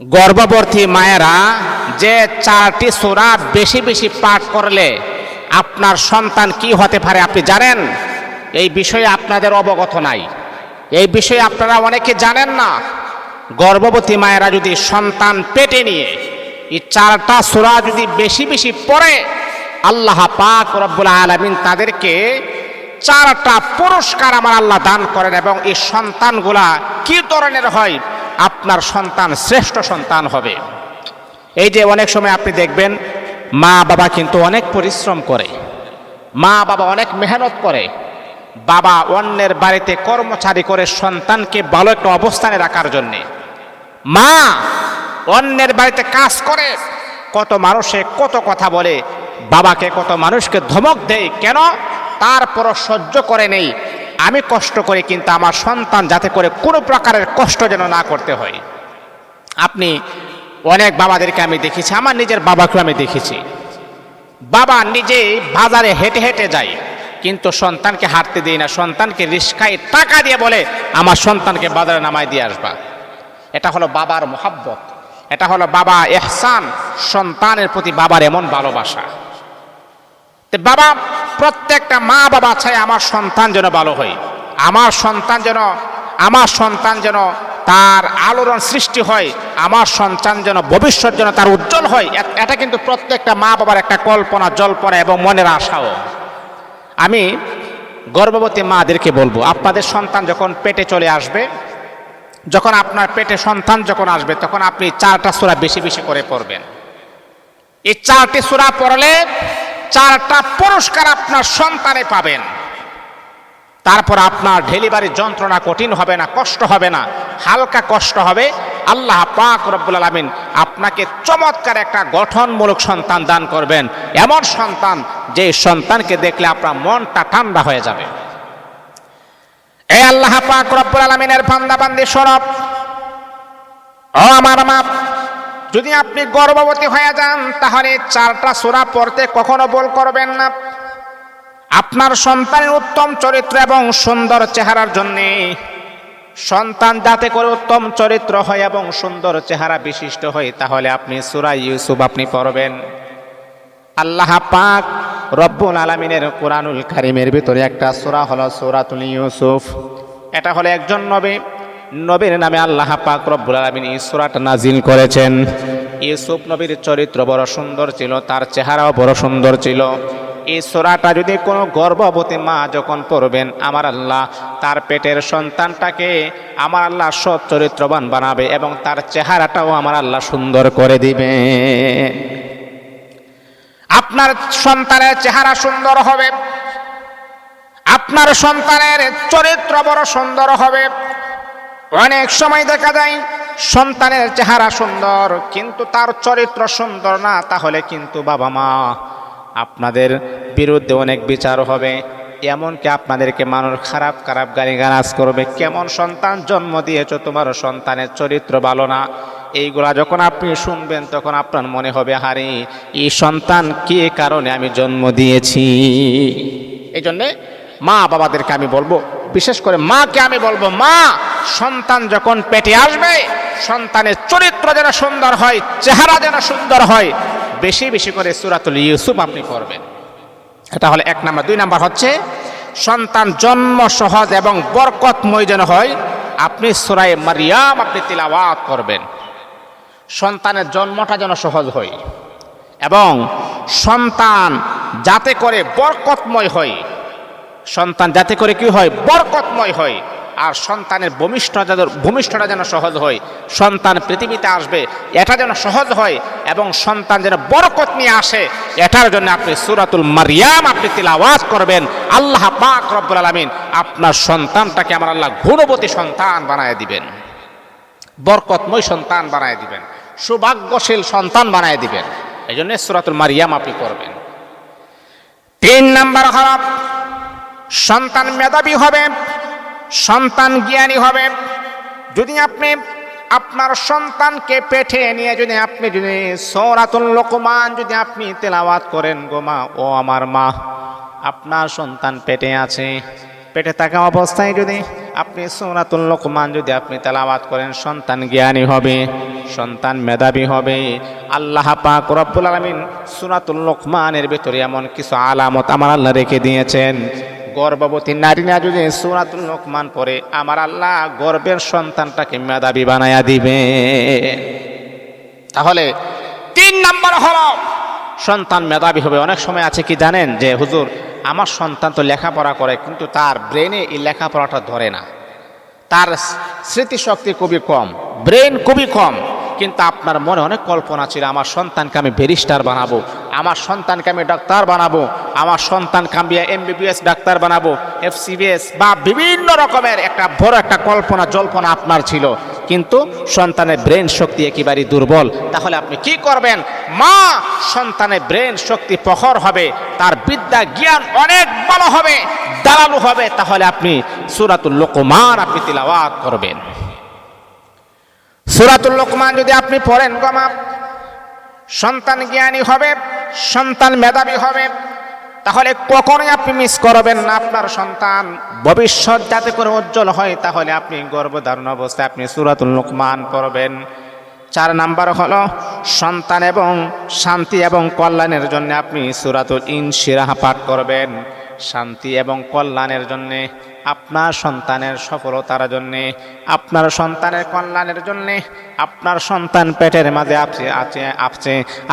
গর্ভবতী মায়েরা যে 4টি সূরা বেশি বেশি পাঠ করলে আপনার সন্তান কি হতে পারে আপনি জানেন? এই বিষয়ে আপনাদের অবগত নাই, এই বিষয়ে আপনারা অনেকে জানেন না। গর্ভবতী মায়েরা যদি সন্তান পেটে নিয়ে এই 4টা সূরা যদি বেশি বেশি পড়ে, আল্লাহ পাক রব্বুল আলামিন তাদেরকে 4টা পুরস্কার আমার আল্লাহ দান করেন। এবং এই সন্তানগুলা কি ধরনের হয়? আপনার সন্তান শ্রেষ্ঠ সন্তান হবে। এই যে অনেক সময় আপনি দেখবেন মা বাবা কিন্তু অনেক পরিশ্রম করে, মা বাবা অনেক মেহনত করে, বাবা অন্যের বাড়িতে কর্মচারী করে সন্তানকে ভালো একটা অবস্থানে রাখার জন্যে, মা অন্যের বাড়িতে কাজ করে, কত মানুষে কত কথা বলে, বাবাকে কত মানুষকে ধমক দেয়, কেন? তারপরও সহ্য করে নেই, আমি কষ্ট করি কিন্তু আমার সন্তান যাতে করে কোনো প্রকারের কষ্ট যেন না করতে হয়। আপনি অনেক বাবাদেরকে আমি দেখেছি, আমার নিজের বাবাকেও আমি দেখেছি, বাবা নিজে বাজারে হেঁটে হেঁটে যায় কিন্তু সন্তানকে হাঁটতে দেয় না, সন্তানকে রিস্কায় টাকা দিয়ে বলে আমার সন্তানকে বাজারে নামায় দিয়ে আসবা। এটা হলো বাবার মোহাব্বত, এটা হলো বাবা ইহসান, সন্তানের প্রতি বাবার এমন ভালোবাসা। বাবা, প্রত্যেকটা মা বাবা চায় আমার সন্তান যেন ভালো হয়, আমার সন্তান যেন তার আলোড়ন সৃষ্টি হয়, আমার সন্তান যেন ভবিষ্যৎ যেন তার উজ্জ্বল হয়। এটা কিন্তু প্রত্যেকটা মা বাবার একটা কল্পনা জল্পনা এবং মনের আশাও। আমি গর্ভবতী মাদেরকে বলবো, আপনাদের সন্তান যখন পেটে চলে আসবে, যখন আপনার পেটে সন্তান যখন আসবে, তখন আপনি 4টা সূরা বেশি বেশি করে পড়বেন। এই 4টি সূরা পড়লে 4টা পুরস্কার আপনার সন্তানে পাবেন। তারপর আপনার ডেলিভারি যন্ত্রণা কঠিন হবে না, কষ্ট হবে না, হালকা কষ্ট হবে। আল্লাহ পাক রব্বুল আলামিন আপনাকে চমৎকার একটা গঠনমূলক সন্তান দান করবেন, এমন সন্তান যে সন্তানকে দেখলে আপনার মনটা ঠান্ডা হয়ে যাবে। এই আল্লাহ পাক রব্বুল আলামিনের বান্দা বান্দি শোনো, ও আমার মা, যদি আপনি গর্ভবতী হয়ে যান তাহলে 4টা সূরা পড়তে কখনো ভুল করবেন না। আপনার সন্তানের উত্তম চরিত্র এবং সুন্দর চেহারার জন্যে, সন্তান যাতে করে উত্তম চরিত্র হয় এবং সুন্দর চেহারা বিশিষ্ট হয়, তাহলে আপনি সূরা ইউসুফ আপনি পড়বেন। আল্লাহ পাক রব্বুল আলামিনের কোরআনুল কারীমের ভিতরে একটা সূরা হলো সূরাতুল ইউসুফ। এটা হলো একজন নবীর নামে আল্লাহ পাক রব্বুল আলামিন এই সূরাটা নাজিল করেছেন। ইউসুফ নবীর চরিত্র বড় সুন্দর ছিল, তার চেহারাও বড় সুন্দর ছিল। এই সূরাটা যদি কোনো গর্ভবতী মা যখন পড়বেন, আমার আল্লাহ তার পেটের সন্তানটাকে আমার আল্লাহ সৎ চরিত্রবান বানাবে এবং তার চেহারাটাও আমার আল্লাহ সুন্দর করে দিবে। আপনার সন্তানের চেহারা সুন্দর হবে, আপনার সন্তানের চরিত্র বড় সুন্দর হবে। অনেক সময় দেখা যায় সন্তানের চেহারা সুন্দর কিন্তু তার চরিত্র সুন্দর না, তাহলে কিন্তু বাবা মা আপনাদের বিরুদ্ধে অনেক বিচার হবে, এমনকি আপনাদেরকে মানুষ খারাপ খারাপ গালিগালাজ করবে, কেমন সন্তান জন্ম দিয়েছো, তোমার সন্তানের চরিত্র ভালো না। এইগুলা যখন আপনি শুনবেন তখন আপনার মনে হবে, হারে এই সন্তান কি কারণে আমি জন্ম দিয়েছি। এই জন্যে মা বাবাদেরকে আমি বলবো, বিশেষ করে মাকে আমি বলবো, মা সন্তান যখন পেটে আসবে সন্তানের চরিত্র যেন সুন্দর হয়, চেহারা যেন সুন্দর হয়, বেশি বেশি করে সূরাতুল ইউসুফ আপনি পড়বেন। এটা হলো 1 নাম্বার। 2 নাম্বার হচ্ছে সন্তান জন্ম সহজ এবং বরকতময় যেন হয়, আপনি সূরা মারইয়াম আপনি তিলাওয়াত করবেন। সন্তানের জন্মটা যেন সহজ হয় এবং সন্তান যাতে করে বরকতময় হয়, সন্তান যাতে করে কি হয়, বরকতময় হয়। আর সন্তানের ভূমিষ্ঠটা যেন সহজ হয়, সন্তান পৃথিবীতে আসবে এটা যেন সহজ হয় এবং সন্তান যেন বরকত নিয়ে আসে, এটার জন্য আপনি সূরাতুল মারইয়াম আপনি তিলাওয়াত করবেন। আল্লাহ পাক রব্বুল আলামিন আপনার সন্তানটাকে আমার আল্লাহ গুণবতী সন্তান বানায় দিবেন, বরকতময় সন্তান বানায় দিবেন, সৌভাগ্যশীল সন্তান বানায় দিবেন। এই জন্য সূরাতুল মারইয়াম আপনি করবেন। 3 নাম্বার হলো সন্তান মেধাবী হবে, সন্তান জ্ঞানী হবে। যদি আপনি আপনার সন্তানকে পেটে নিয়ে যদি সূরাতুল লোকমান যদি আপনি তেলাওয়াত করেন, গো মা, ও আমার মা, আপনার সন্তান পেটে আছে, পেটে থাকা অবস্থায় যদি আপনি সূরাতুল লোকমান যদি আপনি তেলাওয়াত করেন, সন্তান জ্ঞানী হবে, সন্তান মেধাবী হবে। আল্লাহ পাক রব্বুল আলামিন সূরাতুল লোকমানের ভিতরে এমন কিছু আলামত আমার আল্লাহ রেখে দিয়েছেন। গর্ভবতী নারীরা যদি সূরাতুল লোকমান পড়ে, আমার আল্লাহ গর্ভের সন্তানটাকে মেধাবী বানায়া দিবে। তাহলে 3 নাম্বার হলো সন্তান মেধাবী হবে। অনেক সময় আছে কি জানেন, যে হুজুর আমার সন্তান তো লেখাপড়া করে কিন্তু তার ব্রেনে এই লেখাপড়াটা ধরে না, তার স্মৃতিশক্তি খুবই কম, ব্রেন খুবই কম, কিন্তু আপনার মনে অনেক কল্পনা ছিল আমার সন্তানকে আমি ব্যারিস্টার বানাবো, আমার সন্তানকে আমি ডাক্তার বানাবো, আমার সন্তানকে আমি এমবিবিএস ডাক্তার বানাবো, এফসিবিএস বা বিভিন্ন রকমের একটা বড় একটা কল্পনা জল্পনা আপনার ছিল, কিন্তু সন্তানের ব্রেন শক্তি একেবারেই দুর্বল। তাহলে আপনি কি করবেন? মা সন্তানের ব্রেন শক্তি প্রখর হবে, তার বিদ্যা জ্ঞান অনেক ভালো হবে, দাঁড়ানো হবে, তাহলে আপনি সূরাতুল লোকমান আপনি তিলাওয়াত করবেন। সূরাতুল লোকমান যদি আপনি পড়েন গমা, সন্তান জ্ঞানী হবে, সন্তান মেধাবী হবে। তাহলে কখনোই আপনি মিস করবেন না আপনার সন্তান ভবিষ্যৎ যাতে করে উজ্জ্বল হয়, তাহলে আপনি গর্ভধারণ অবস্থায় আপনি সূরাতুল লোকমান পড়বেন। 4 নাম্বার হলো সন্তান এবং শান্তি এবং কল্যাণের জন্য আপনি সূরাতুল ইনশিরাহ পাঠ করবেন। শান্তি এবং কল্যাণের জন্যে, আপনার সন্তানের সফলতার জন্যে, আপনার সন্তানের কল্যাণের জন্যে, আপনার সন্তান পেটের মাঝে আছে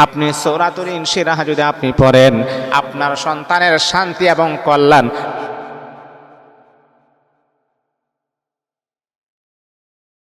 আপনি সূরাতুল ইনশিরাহ যদি আপনি পড়েন, আপনার সন্তানের শান্তি এবং কল্যাণ